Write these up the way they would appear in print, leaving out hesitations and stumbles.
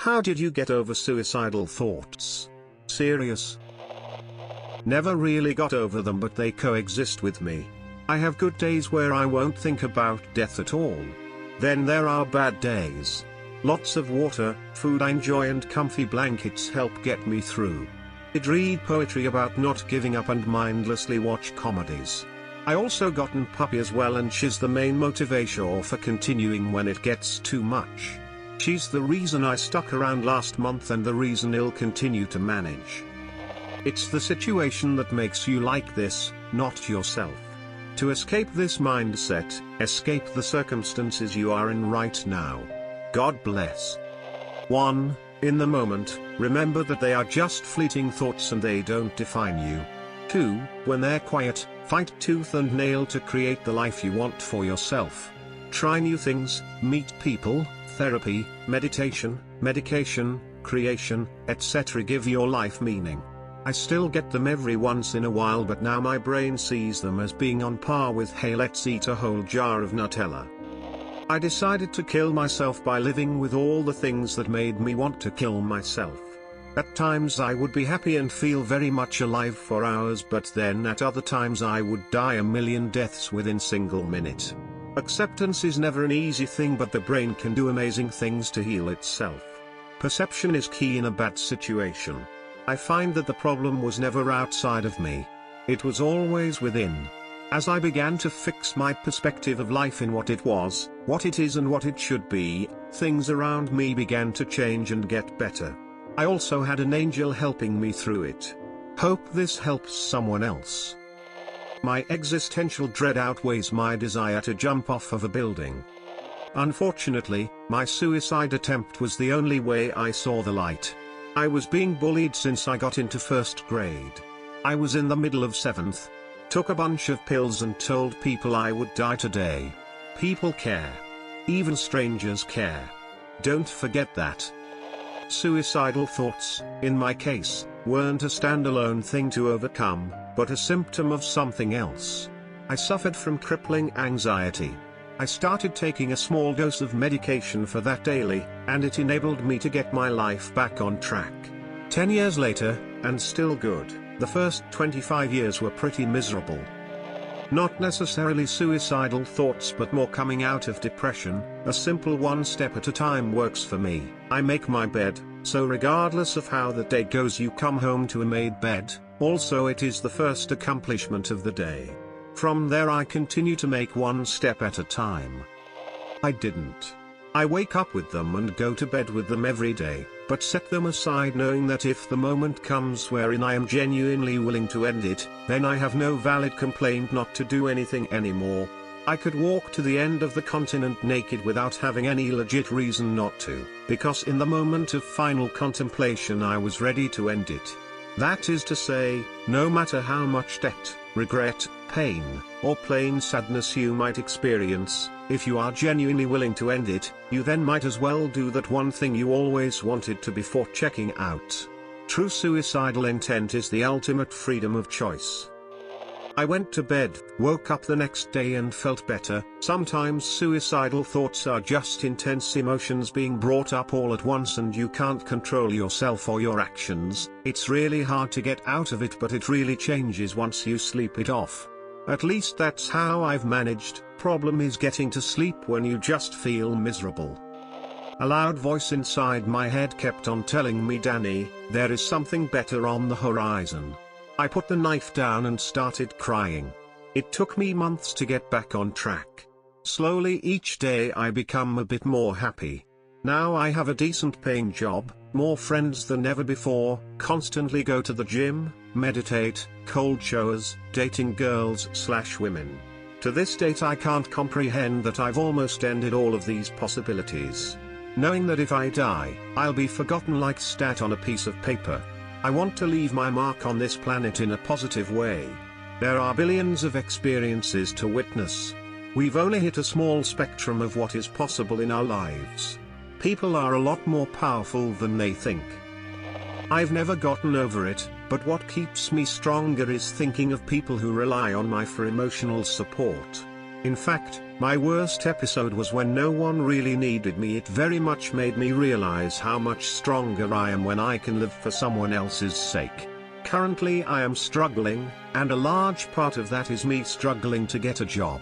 How did you get over suicidal thoughts? Serious? Never really got over them, but they coexist with me. I have good days where I won't think about death at all. Then there are bad days. Lots of water, food I enjoy and comfy blankets help get me through. I'd read poetry about not giving up and mindlessly watch comedies. I also gotten puppy as well, and she's the main motivation for continuing when it gets too much. She's the reason I stuck around last month and the reason I'll continue to manage. It's the situation that makes you like this, not yourself. To escape this mindset, escape the circumstances you are in right now. God bless. 1. In the moment, remember that they are just fleeting thoughts and they don't define you. 2. When they're quiet, fight tooth and nail to create the life you want for yourself. Try new things, meet people, therapy, meditation, medication, creation, etc. Give your life meaning. I still get them every once in a while, but now my brain sees them as being on par with "hey, let's eat a whole jar of Nutella." I decided to kill myself by living with all the things that made me want to kill myself. At times I would be happy and feel very much alive for hours, but then at other times I would die a million deaths within single minute. Acceptance is never an easy thing, but the brain can do amazing things to heal itself. Perception is key in a bad situation. I find that the problem was never outside of me. It was always within. As I began to fix my perspective of life in what it was, what it is and what it should be, things around me began to change and get better. I also had an angel helping me through it. Hope this helps someone else. My existential dread outweighs my desire to jump off of a building. Unfortunately, my suicide attempt was the only way I saw the light. I was being bullied since I got into first grade. I was in the middle of 7th. Took a bunch of pills and told people I would die today. People care. Even strangers care. Don't forget that. Suicidal thoughts, in my case, weren't a standalone thing to overcome, but a symptom of something else. I suffered from crippling anxiety. I started taking a small dose of medication for that daily, and it enabled me to get my life back on track. 10 years later, and still good, the first 25 years were pretty miserable. Not necessarily suicidal thoughts, but more coming out of depression. A simple one step at a time works for me. I make my bed, so regardless of how the day goes you come home to a made bed. Also, it is the first accomplishment of the day. From there I continue to make one step at a time. I didn't. I wake up with them and go to bed with them every day, but set them aside knowing that if the moment comes wherein I am genuinely willing to end it, then I have no valid complaint not to do anything anymore. I could walk to the end of the continent naked without having any legit reason not to, because in the moment of final contemplation I was ready to end it. That is to say, no matter how much debt, regret, pain, or plain sadness you might experience, if you are genuinely willing to end it, you then might as well do that one thing you always wanted to before checking out. True suicidal intent is the ultimate freedom of choice. I went to bed, woke up the next day and felt better. Sometimes suicidal thoughts are just intense emotions being brought up all at once and you can't control yourself or your actions. It's really hard to get out of it, but it really changes once you sleep it off. At least that's how I've managed. Problem is getting to sleep when you just feel miserable. A loud voice inside my head kept on telling me, "Danny, there is something better on the horizon." I put the knife down and started crying. It took me months to get back on track. Slowly each day I become a bit more happy. Now I have a decent paying job, more friends than ever before, constantly go to the gym, meditate, cold showers, dating girls/women. To this date I can't comprehend that I've almost ended all of these possibilities. Knowing that if I die, I'll be forgotten like stat on a piece of paper. I want to leave my mark on this planet in a positive way. There are billions of experiences to witness. We've only hit a small spectrum of what is possible in our lives. People are a lot more powerful than they think. I've never gotten over it, but what keeps me stronger is thinking of people who rely on me for emotional support. In fact, My worst episode was when no one really needed me. It very much made me realize how much stronger I am when I can live for someone else's sake. Currently I am struggling, and a large part of that is me struggling to get a job.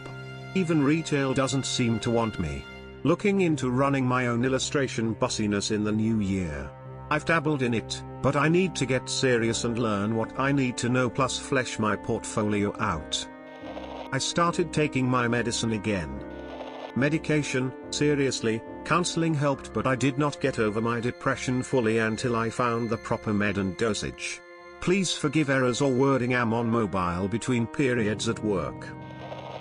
Even retail doesn't seem to want me. Looking into running my own illustration business in the new year. I've dabbled in it, but I need to get serious and learn what I need to know plus flesh my portfolio out. I started taking my medicine again. Medication, seriously, counseling helped, but I did not get over my depression fully until I found the proper med and dosage. Please forgive errors or wording. I'm on mobile between periods at work.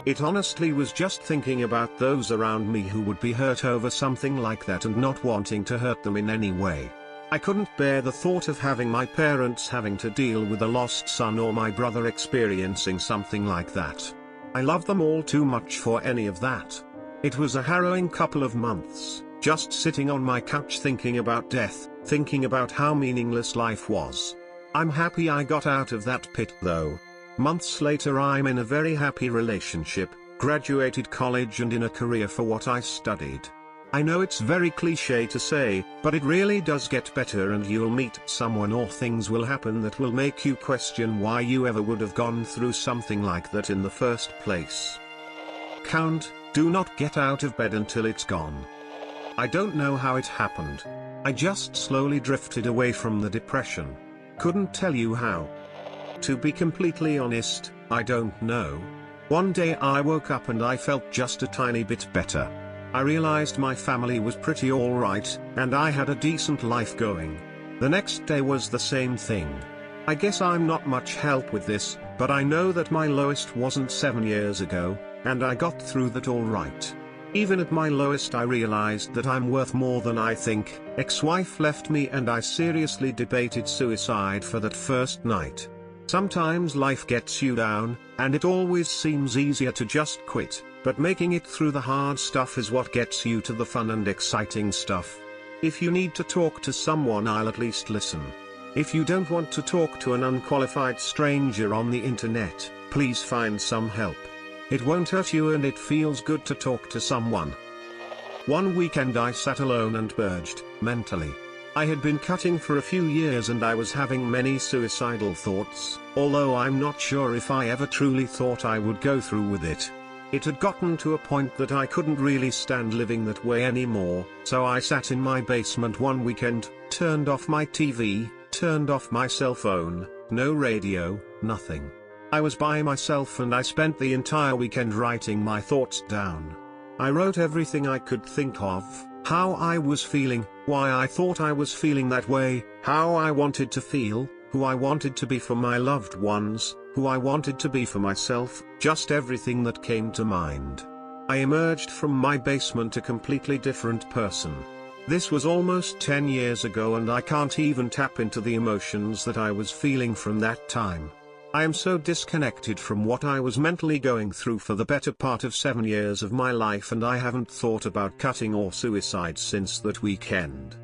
It honestly was just thinking about those around me who would be hurt over something like that and not wanting to hurt them in any way. I couldn't bear the thought of having my parents having to deal with a lost son or my brother experiencing something like that. I love them all too much for any of that. It was a harrowing couple of months, just sitting on my couch thinking about death, thinking about how meaningless life was. I'm happy I got out of that pit though. Months later I'm in a very happy relationship, graduated college and in a career for what I studied. I know it's very cliche to say, but it really does get better, and you'll meet someone or things will happen that will make you question why you ever would have gone through something like that in the first place. Count, do not get out of bed until it's gone. I don't know how it happened. I just slowly drifted away from the depression. Couldn't tell you how. To be completely honest, I don't know. One day I woke up and I felt just a tiny bit better. I realized my family was pretty alright, and I had a decent life going. The next day was the same thing. I guess I'm not much help with this, but I know that my lowest wasn't 7 years ago, and I got through that alright. Even at my lowest I realized that I'm worth more than I think. Ex-wife left me and I seriously debated suicide for that first night. Sometimes life gets you down, and it always seems easier to just quit. But making it through the hard stuff is what gets you to the fun and exciting stuff. If you need to talk to someone, I'll at least listen. If you don't want to talk to an unqualified stranger on the internet, please find some help. It won't hurt you and it feels good to talk to someone. One weekend I sat alone and purged, mentally. I had been cutting for a few years and I was having many suicidal thoughts, although I'm not sure if I ever truly thought I would go through with it. It had gotten to a point that I couldn't really stand living that way anymore, so I sat in my basement one weekend, turned off my TV, turned off my cell phone, no radio, nothing. I was by myself and I spent the entire weekend writing my thoughts down. I wrote everything I could think of, how I was feeling, why I thought I was feeling that way, how I wanted to feel, who I wanted to be for my loved ones, who I wanted to be for myself, just everything that came to mind. I emerged from my basement a completely different person. This was almost 10 years ago and I can't even tap into the emotions that I was feeling from that time. I am so disconnected from what I was mentally going through for the better part of 7 years of my life, and I haven't thought about cutting or suicide since that weekend.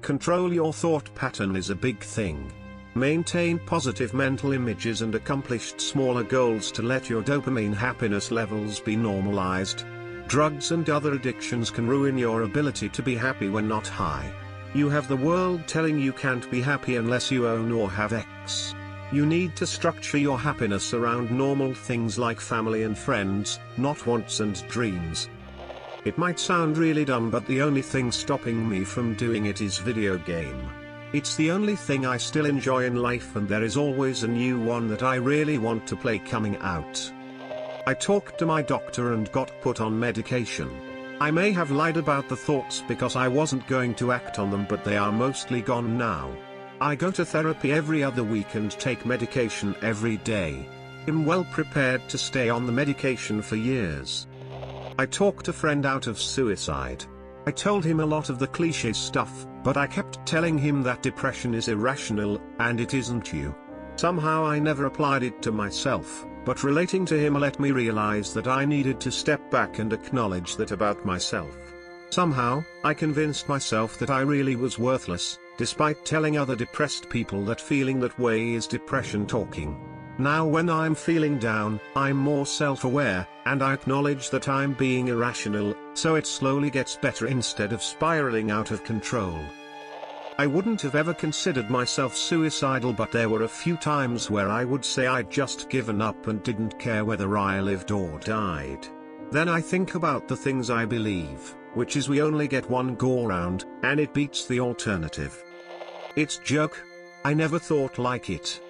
Control your thought pattern is a big thing. Maintain positive mental images and accomplished smaller goals to let your dopamine happiness levels be normalized. Drugs and other addictions can ruin your ability to be happy when not high. You have the world telling you can't be happy unless you own or have X. You need to structure your happiness around normal things like family and friends, not wants and dreams. It might sound really dumb, but the only thing stopping me from doing it is video game. It's the only thing I still enjoy in life, and there is always a new one that I really want to play coming out. I talked to my doctor and got put on medication. I may have lied about the thoughts because I wasn't going to act on them, but they are mostly gone now. I go to therapy every other week and take medication every day. I'm well prepared to stay on the medication for years. I talked a friend out of suicide. I told him a lot of the cliché stuff, but I kept telling him that depression is irrational, and it isn't you. Somehow I never applied it to myself, but relating to him let me realize that I needed to step back and acknowledge that about myself. Somehow, I convinced myself that I really was worthless, despite telling other depressed people that feeling that way is depression talking. Now when I'm feeling down, I'm more self-aware, and I acknowledge that I'm being irrational, so it slowly gets better instead of spiraling out of control. I wouldn't have ever considered myself suicidal, but there were a few times where I would say I'd just given up and didn't care whether I lived or died. Then I think about the things I believe, which is we only get one go round, and it beats the alternative. It's joke. I never thought like it.